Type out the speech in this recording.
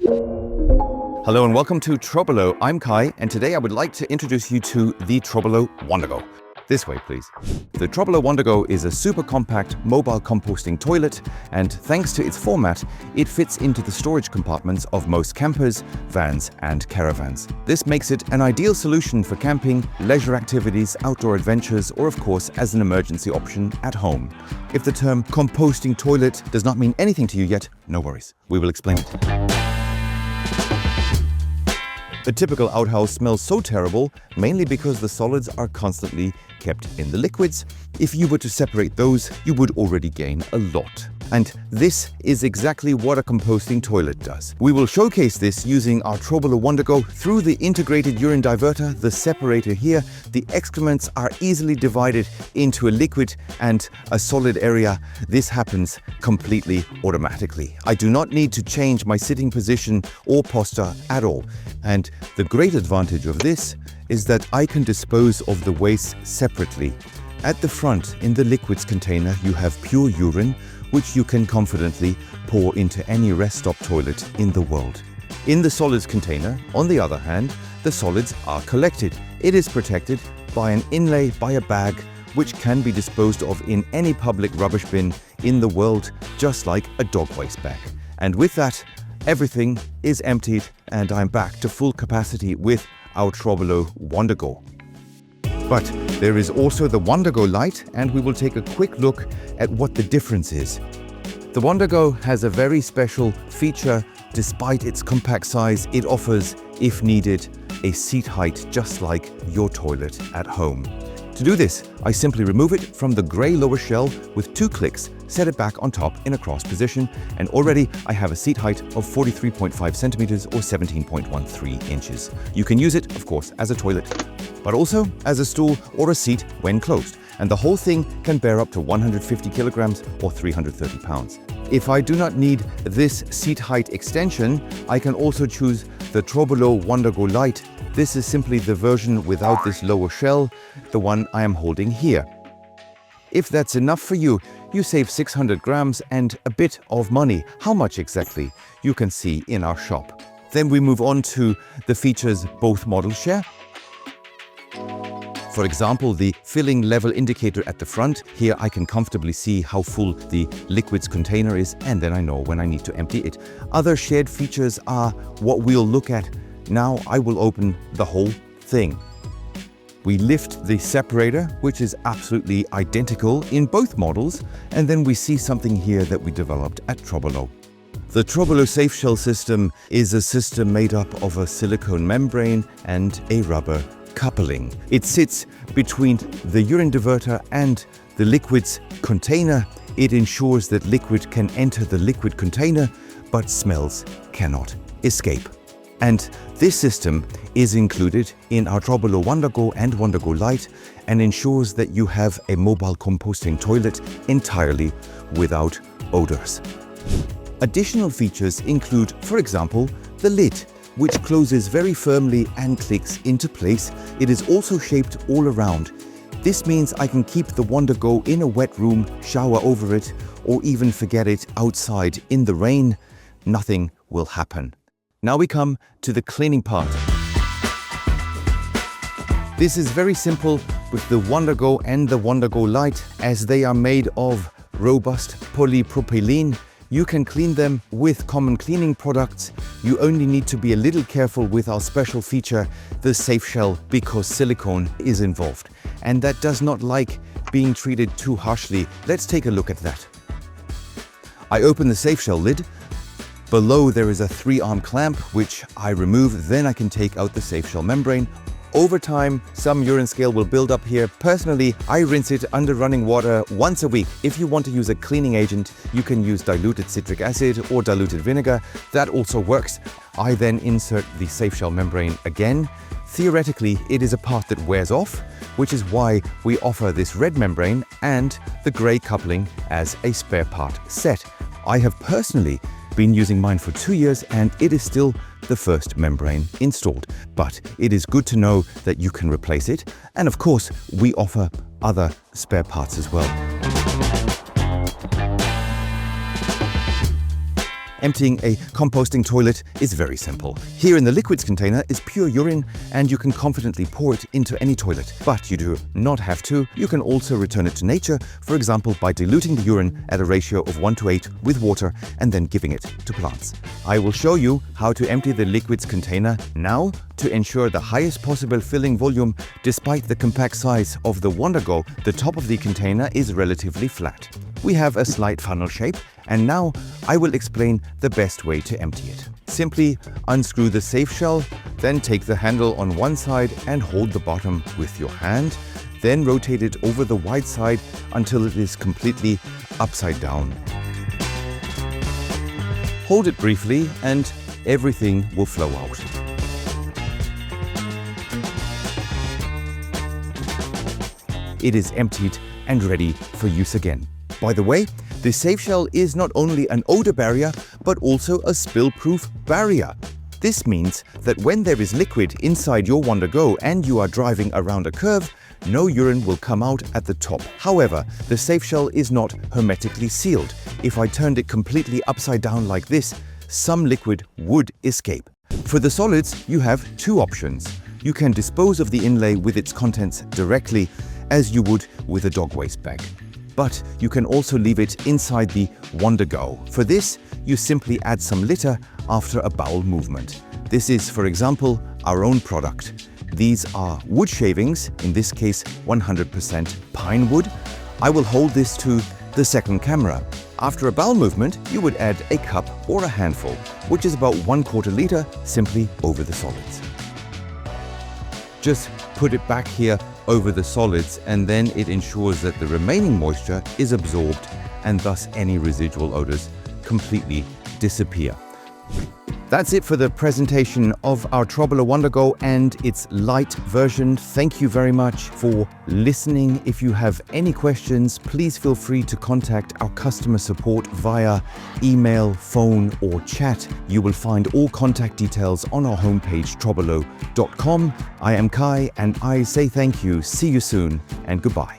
Hello and welcome to TROBOLO. I'm Kai, and today I would like to introduce you to the TROBOLO WandaGO. This way, please. The TROBOLO WandaGO is a super compact mobile composting toilet, and thanks to its format, it fits into the storage compartments of most campers, vans, and caravans. This makes it an ideal solution for camping, leisure activities, outdoor adventures, or of course, as an emergency option at home. If the term composting toilet does not mean anything to you yet, no worries. We will explain it. The typical outhouse smells so terrible, mainly because the solids are constantly kept in the liquids. If you were to separate those, you would already gain a lot. And this is exactly what a composting toilet does. We will showcase this using our TROBOLO WandaGO through the integrated urine diverter, the separator here. The excrements are easily divided into a liquid and a solid area. This happens completely automatically. I do not need to change my sitting position or posture at all. And the great advantage of this is that I can dispose of the waste separately. At the front, in the liquids container, you have pure urine, which you can confidently pour into any rest stop toilet in the world. In the solids container, on the other hand, the solids are collected. It is protected by an inlay by a bag, which can be disposed of in any public rubbish bin in the world, just like a dog waste bag. And with that, everything is emptied and I'm back to full capacity with our TROBOLO WandaGO. But there is also the WandGO Lite, and we will take a quick look at what the difference is. The WandGO has a very special feature. Despite its compact size, it offers, if needed, a seat height just like your toilet at home. To do this, I simply remove it from the grey lower shell with 2 clicks, set it back on top in a cross position, and already I have a seat height of 43.5 centimeters or 17.13 inches. You can use it, of course, as a toilet, but also as a stool or a seat when closed, and the whole thing can bear up to 150 kilograms or 330 pounds. If I do not need this seat height extension, I can also choose the TROBOLO WandaGO Lite. This is simply the version without this lower shell, the one I am holding here. If that's enough for you, you save 600 grams and a bit of money. How much exactly? You can see in our shop. Then we move on to the features both models share. For example, the filling level indicator at the front. Here I can comfortably see how full the liquids container is, and then I know when I need to empty it. Other shared features are what we'll look at. Now I will open the whole thing. We lift the separator, which is absolutely identical in both models, and then we see something here that we developed at TROBOLO. The TROBOLO Safe Shell system is a system made up of a silicone membrane and a rubber coupling. It sits between the urine diverter and the liquids container. It ensures that liquid can enter the liquid container, but smells cannot escape. And this system is included in our TROBOLO WandaGO and WandGO Lite and ensures that you have a mobile composting toilet entirely without odors. Additional features include, for example, the lid, which closes very firmly and clicks into place. It is also shaped all around. This means I can keep the WandaGO in a wet room, shower over it, or even forget it outside in the rain. Nothing will happen. Now we come to the cleaning part. This is very simple with the WandaGO and the WandGO Lite, as they are made of robust polypropylene. You can clean them with common cleaning products. You only need to be a little careful with our special feature, the Safe Shell, because silicone is involved. And that does not like being treated too harshly. Let's take a look at that. I open the Safe Shell lid. Below there is a 3-arm clamp, which I remove. Then I can take out the Safe Shell membrane. Over time, some urine scale will build up here. Personally, I rinse it under running water once a week. If you want to use a cleaning agent, you can use diluted citric acid or diluted vinegar. That also works. I then insert the Safe Shell membrane again. Theoretically, it is a part that wears off, which is why we offer this red membrane and the grey coupling as a spare part set. I have personally been using mine for 2 years and it is still the first membrane installed. But it is good to know that you can replace it. And of course, we offer other spare parts as well. Emptying a composting toilet is very simple. Here in the liquids container is pure urine, and you can confidently pour it into any toilet. But you do not have to. You can also return it to nature, for example by diluting the urine at a ratio of 1:8 with water and then giving it to plants. I will show you how to empty the liquids container now to ensure the highest possible filling volume. Despite the compact size of the WandaGO, the top of the container is relatively flat. We have a slight funnel shape, and now I will explain the best way to empty it. Simply unscrew the safe shell, then take the handle on one side and hold the bottom with your hand, then rotate it over the wide side until it is completely upside down. Hold it briefly and everything will flow out. It is emptied and ready for use again. By the way, the safe shell is not only an odor barrier, but also a spill-proof barrier. This means that when there is liquid inside your WandaGO and you are driving around a curve, no urine will come out at the top. However, the safe shell is not hermetically sealed. If I turned it completely upside down like this, some liquid would escape. For the solids, you have two options. You can dispose of the inlay with its contents directly, as you would with a dog waste bag. But you can also leave it inside the WandaGO. For this, you simply add some litter after a bowel movement. This is, for example, our own product. These are wood shavings, in this case 100% pine wood. I will hold this to the second camera. After a bowel movement, you would add a cup or a handful, which is about 1/4 liter, simply over the solids. Just put it back here over the solids, and then it ensures that the remaining moisture is absorbed and thus any residual odors completely disappear. That's it for the presentation of our TROBOLO WandaGO and its Lite version. Thank you very much for listening. If you have any questions, please feel free to contact our customer support via email, phone or chat. You will find all contact details on our homepage trobolo.com. I am Kai and I say thank you, see you soon and goodbye.